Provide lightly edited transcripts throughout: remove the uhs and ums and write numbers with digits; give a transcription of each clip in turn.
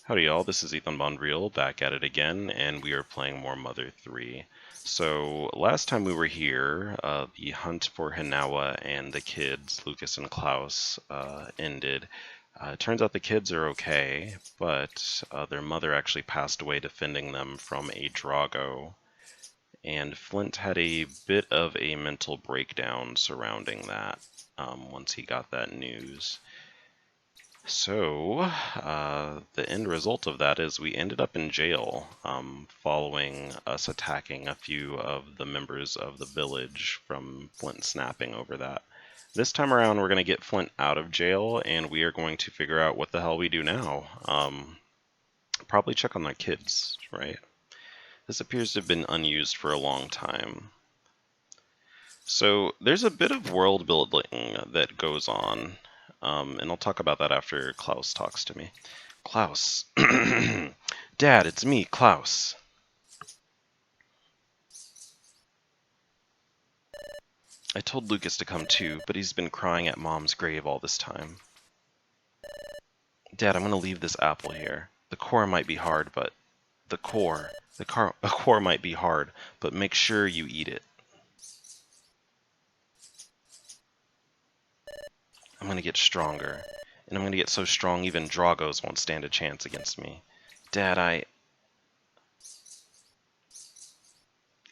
Howdy y'all, this is Ethan Bondreal back at it again, and we are playing more Mother 3. So, last time we were here, the hunt for Hinawa and the kids, Lucas and Klaus, ended. It turns out the kids are okay, but their mother actually passed away defending them from a Drago, and Flint had a bit of a mental breakdown surrounding that once he got that news. So, the end result of that is we ended up in jail following us attacking a few of the members of the village from Flint snapping over that. This time around, we're going to get Flint out of jail, and we are going to figure out what the hell we do now. Probably check on the kids, right? This appears to have been unused for a long time. So, there's a bit of world building that goes on. And I'll talk about that after Klaus talks to me. Klaus. Dad, it's me, Klaus. I told Lucas to come too, but he's been crying at Mom's grave all this time. Dad, I'm gonna leave this apple here. The core might be hard, but... The core might be hard, but make sure you eat it. I'm gonna get stronger. And I'm gonna get so strong even Dragos won't stand a chance against me. Dad,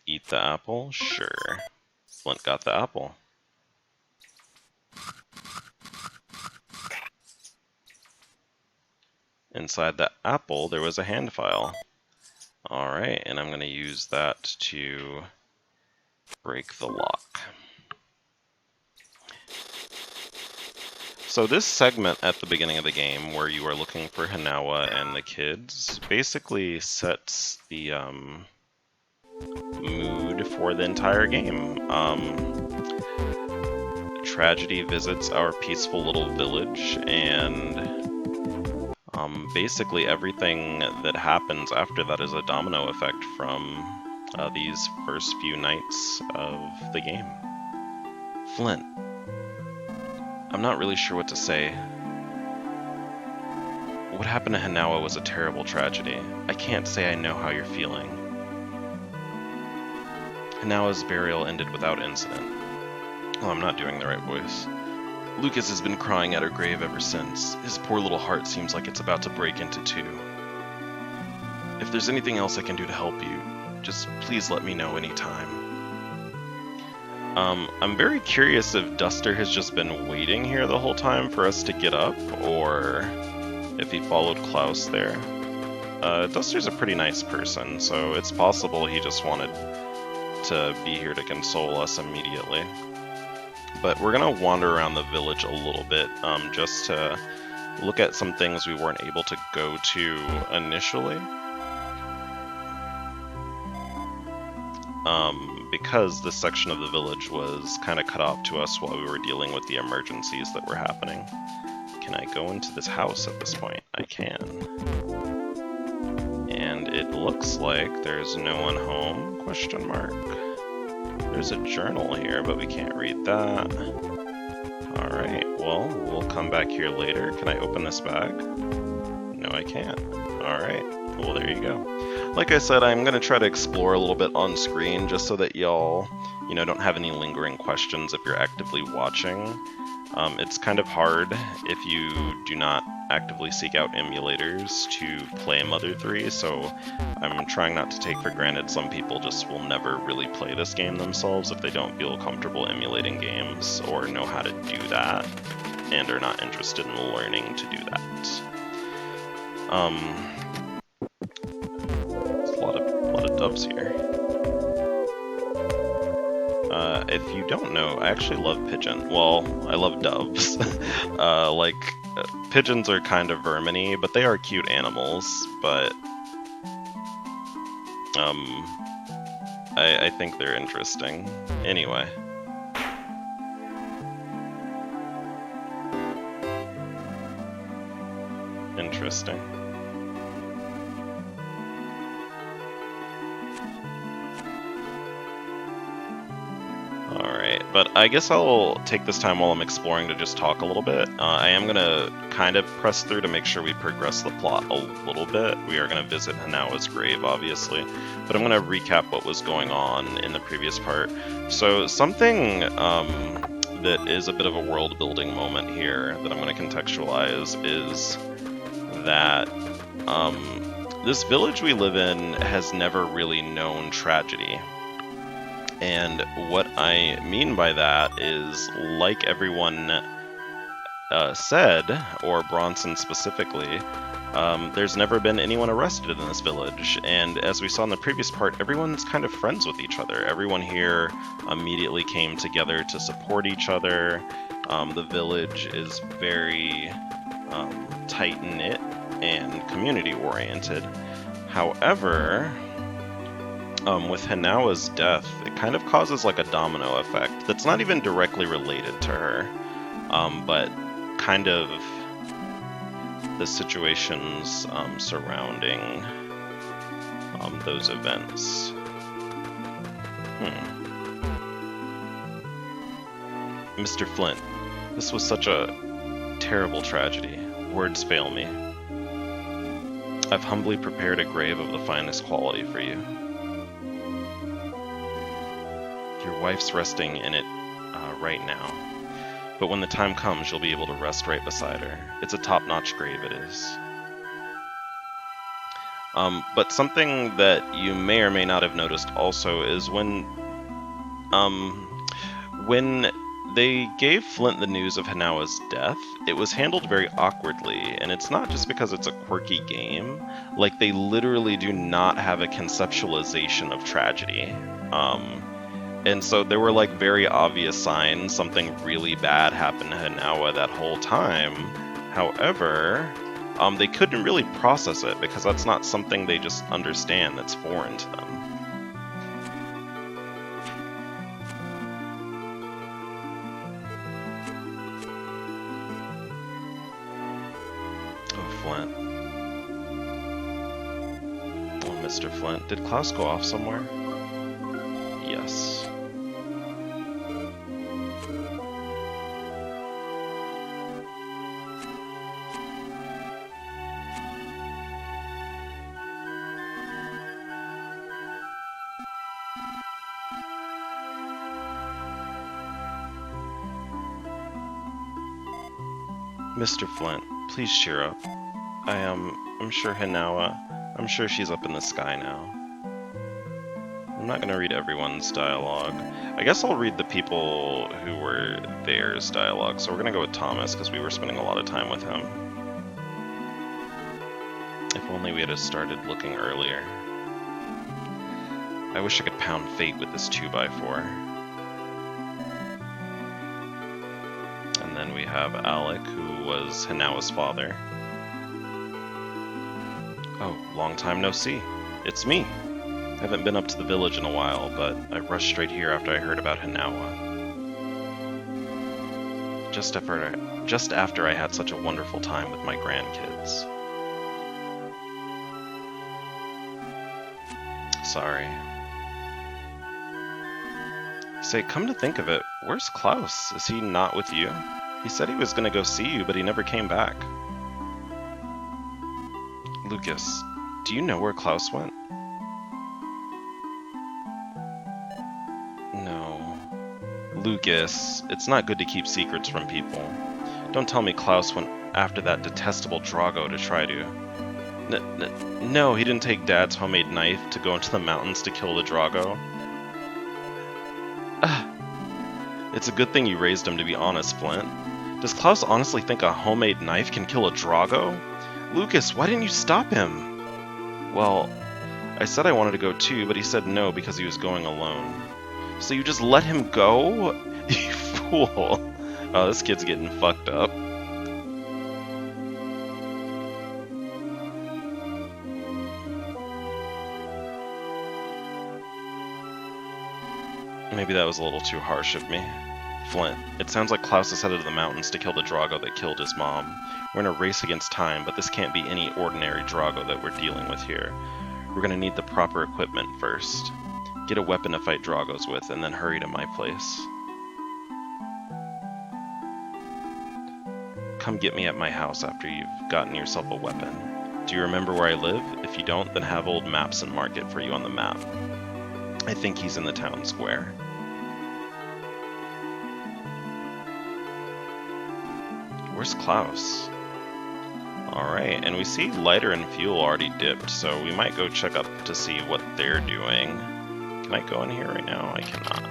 Eat the apple? Sure. Flint got the apple. Inside the apple, there was a hand file. Alright, and I'm going to use that to break the lock. So this segment at the beginning of the game, where you are looking for Hinawa and the kids, basically sets the mood for the entire game. Tragedy visits our peaceful little village, and basically everything that happens after that is a domino effect from these first few nights of the game. Flint, I'm not really sure what to say. What happened to Hinawa was a terrible tragedy. I can't say I know how you're feeling. Hinawa's burial ended without incident. Oh, I'm not doing the right voice. Lucas has been crying at her grave ever since. His poor little heart seems like it's about to break into two. If there's anything else I can do to help you, just please let me know anytime. I'm very curious if Duster has just been waiting here the whole time for us to get up, or if he followed Klaus there. Duster's a pretty nice person, so it's possible he just wanted to be here to console us immediately. But we're going to wander around the village a little bit, just to look at some things we weren't able to go to initially. Because this section of the village was kind of cut off to us while we were dealing with the emergencies that were happening. Can I go into this house at this point? I can. And it looks like there's no one home, question mark. There's a journal here, but we can't read that. Alright, well, we'll come back here later. Can I open this bag? No, I can't. Alright, well, there you go. Like I said, I'm going to try to explore a little bit on screen just so that y'all, don't have any lingering questions if you're actively watching. It's kind of hard if you do not actively seek out emulators to play Mother 3, so I'm trying not to take for granted some people just will never really play this game themselves if they don't feel comfortable emulating games or know how to do that and are not interested in learning to do that. There's a lot of doves here. If you don't know, I actually love pigeon. Well, I love doves. Pigeons are kind of vermin-y, but they are cute animals, but I think they're interesting. Anyway. Interesting. Alright, But I guess I'll take this time while I'm exploring to just talk a little bit. I am going to kind of press through to make sure we progress the plot a little bit. We are going to visit Hinawa's grave, obviously, but I'm going to recap what was going on in the previous part. So something that is a bit of a world-building moment here that I'm going to contextualize is that this village we live in has never really known tragedy. And what I mean by that is, like everyone said, or Bronson specifically, there's never been anyone arrested in this village. And as we saw in the previous part, everyone's kind of friends with each other. Everyone here immediately came together to support each other. The village is very tight-knit and community-oriented. However, with Hinawa's death, it kind of causes like a domino effect that's not even directly related to her, but kind of the situations surrounding those events. Mr. Flint, this was such a terrible tragedy. Words fail me. I've humbly prepared a grave of the finest quality for you. Your wife's resting in it right now, but when the time comes, you'll be able to rest right beside her. It's a top-notch grave, it is. But something that you may or may not have noticed also is when they gave Flint the news of Hinawa's death, it was handled very awkwardly, and it's not just because it's a quirky game. Like, they literally do not have a conceptualization of tragedy. And so there were like very obvious signs something really bad happened to Hinawa that whole time. However, they couldn't really process it because that's not something they just understand, that's foreign to them. Oh, Flint. Oh, Mr. Flint. Did Klaus go off somewhere? Yes. Mr. Flint, please cheer up. I'm sure I'm sure she's up in the sky now. I'm not going to read everyone's dialogue. I guess I'll read the people who were theirs dialogue. So we're going to go with Thomas, because we were spending a lot of time with him. If only we had started looking earlier. I wish I could pound fate with this 2x4. And then we have Alec, who was Hinawa's father. Oh, long time no see. It's me. I haven't been up to the village in a while, but I rushed straight here after I heard about Hinawa. Just after I had such a wonderful time with my grandkids. Sorry. Say, come to think of it, where's Klaus? Is he not with you? He said he was gonna go see you, but he never came back. Lucas, do you know where Klaus went? No. Lucas, it's not good to keep secrets from people. Don't tell me Klaus went after that detestable Drago to try to... No, he didn't take Dad's homemade knife to go into the mountains to kill the Drago. It's a good thing you raised him, to be honest, Flint. Does Klaus honestly think a homemade knife can kill a Drago? Lucas, why didn't you stop him? Well, I said I wanted to go too, but he said no because he was going alone. So you just let him go? You fool. Oh, this kid's getting fucked up. Maybe that was a little too harsh of me. Flint, it sounds like Klaus is headed to the mountains to kill the Drago that killed his mom. We're in a race against time, but this can't be any ordinary Drago that we're dealing with here. We're gonna need the proper equipment first. Get a weapon to fight Dragos with, and then hurry to my place. come get me at my house after you've gotten yourself a weapon. Do you remember where I live? If you don't, then have old maps and mark it for you on the map. I think he's in the town square. Where's Klaus? Alright, and we see lighter and fuel already dipped, so we might go check up to see what they're doing. Can I go in here right now? I cannot.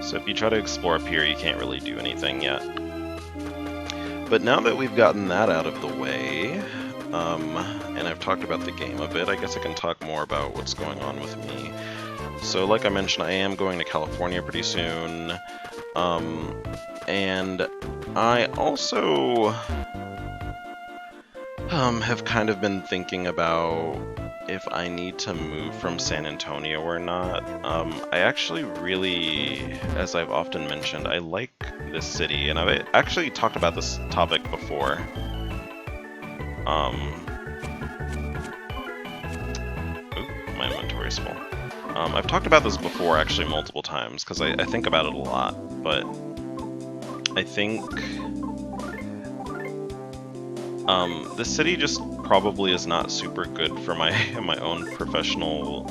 So if you try to explore up here, you can't really do anything yet. But now that we've gotten that out of the way, and I've talked about the game a bit, I guess I can talk more about what's going on with me. So like I mentioned, I am going to California pretty soon, and I also have kind of been thinking about if I need to move from San Antonio or not. I actually really, as I've often mentioned, I like this city, and I've actually talked about this topic before. My inventory's full. I've talked about this before actually multiple times, because I think about it a lot, but I think this city just probably is not super good for my own professional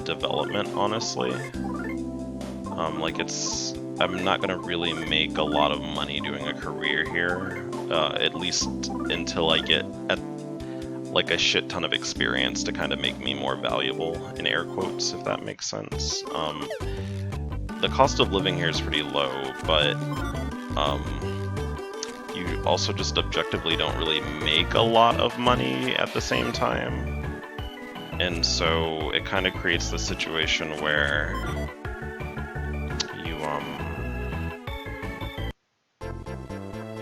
development, honestly. I'm not gonna really make a lot of money doing a career here, at least until I get like a shit ton of experience to kind of make me more valuable, in air quotes, if that makes sense. The cost of living here is pretty low, but you also just objectively don't really make a lot of money at the same time. And so it kind of creates the situation where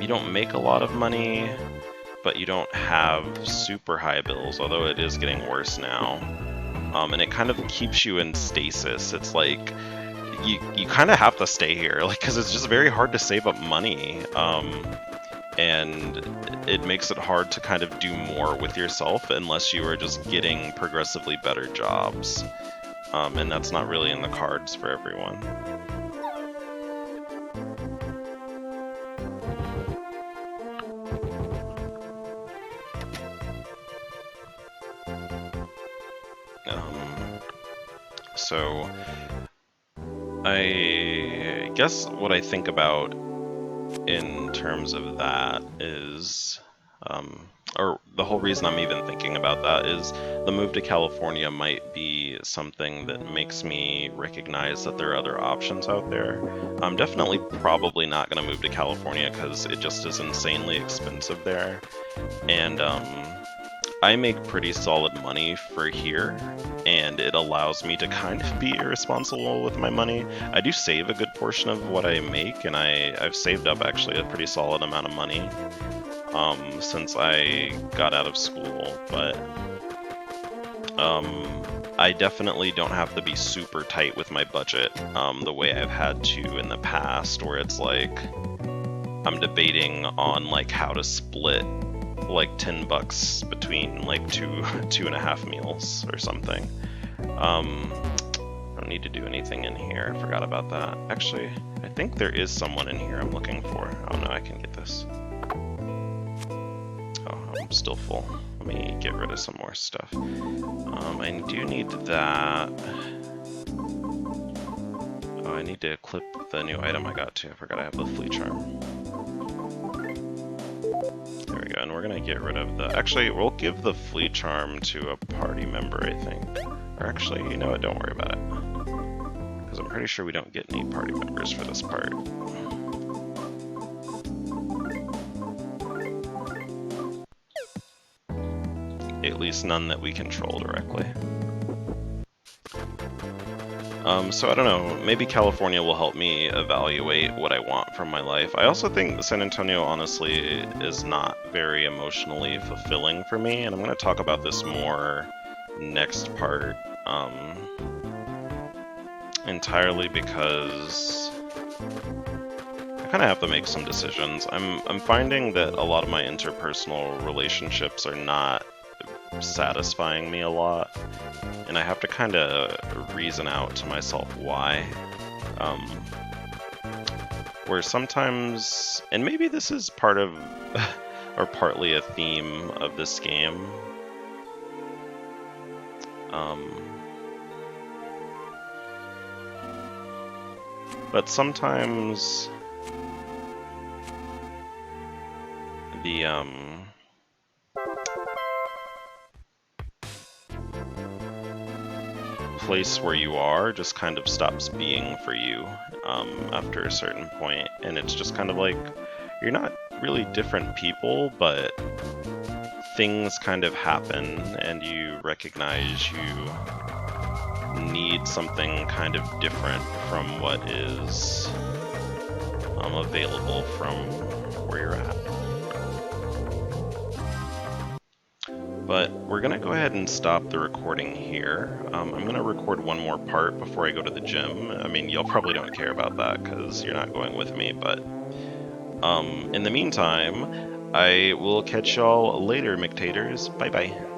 you don't make a lot of money, but you don't have super high bills, although it is getting worse now. And it kind of keeps you in stasis. It's like you kind of have to stay here, like, because it's just very hard to save up money. And it makes it hard to kind of do more with yourself unless you are just getting progressively better jobs. And that's not really in the cards for everyone. So I guess what I think about in terms of that is, or the whole reason I'm even thinking about that is the move to California might be something that makes me recognize that there are other options out there. I'm definitely probably not going to move to California because it just is insanely expensive there. And I make pretty solid money for here, and it allows me to kind of be irresponsible with my money. I do save a good portion of what I make, and I've saved up actually a pretty solid amount of money since I got out of school, but I definitely don't have to be super tight with my budget the way I've had to in the past, where it's like I'm debating on like how to split like $10 between like two and a half meals or something. I don't need to do anything in here. I forgot about that. Actually, I think there is someone in here I'm looking for. Oh no, I can get this. Oh, I'm still full. Let me get rid of some more stuff. I do need that. Oh, I need to equip the new item I got too. I forgot I have the flea charm. There we go, and we're gonna get rid of the... Actually, we'll give the flea charm to a party member, I think. Or actually, you know what, don't worry about it. Because I'm pretty sure we don't get any party members for this part. At least none that we control directly. So I don't know, maybe California will help me evaluate what I want from my life. I also think San Antonio, honestly, is not very emotionally fulfilling for me, and I'm going to talk about this more next part, entirely because I kind of have to make some decisions. I'm finding that a lot of my interpersonal relationships are not satisfying me a lot, and I have to kind of reason out to myself why. where sometimes, and maybe this is part of, or partly a theme of this game, but sometimes the place where you are just kind of stops being for you after a certain point, and it's just kind of like you're not really different people, but things kind of happen and you recognize you need something kind of different from what is available from where you're at. But we're gonna go ahead and stop the recording here. I'm gonna record one more part before I go to the gym. I mean, y'all probably don't care about that because you're not going with me, but in the meantime, I will catch y'all later, McTaters. Bye-bye.